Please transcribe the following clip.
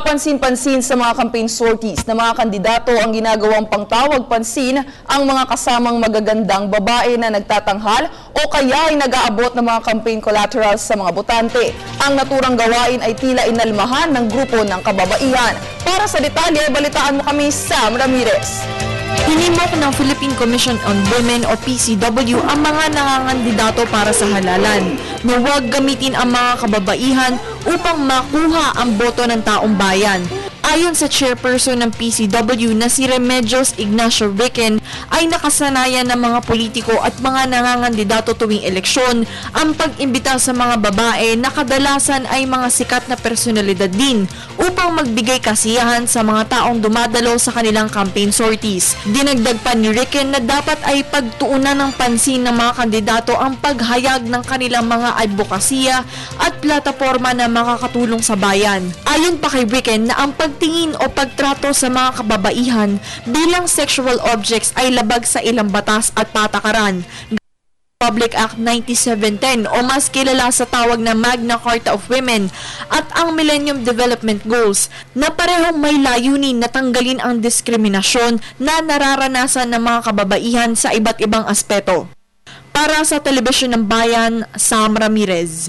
Kapansin-pansin sa mga campaign sorties na mga kandidato ang ginagawang pangtawag pansin ang mga kasamang magagandang babae na nagtatanghal o kaya ay nag-aabot ng mga campaign collaterals sa mga botante. Ang naturang gawain ay tila inalmahan ng grupo ng kababaihan. Para sa detalye, balitaan mo kami, Sam Ramirez. Hinimok ng Philippine Commission on Women o PCW ang mga nangangandidato para sa halalan na huwag gamitin ang mga kababaihan upang makuha ang boto ng taong bayan. Ayon sa chairperson ng PCW na si Remedios Ignacio Riquen, ay nakasanayan ng mga politiko at mga nangangandidato tuwing eleksyon ang pag-imbita sa mga babae na kadalasan ay mga sikat na personalidad din upang magbigay kasiyahan sa mga taong dumadalo sa kanilang campaign sorties. Dinagdag pa ni Riquen na dapat ay pagtuunan ng pansin ng mga kandidato ang paghayag ng kanilang mga advokasya at plataforma na makakatulong sa bayan. Ayon pa kay Riquen na ang pagtingin o pagtrato sa mga kababaihan bilang sexual objects ay labag sa ilang batas at patakaran. Public Act 9710 o mas kilala sa tawag na Magna Carta of Women at ang Millennium Development Goals na parehong may layunin na tanggalin ang diskriminasyon na nararanasan ng mga kababaihan sa iba't ibang aspeto. Para sa Telebisyon ng Bayan, Sam Ramirez.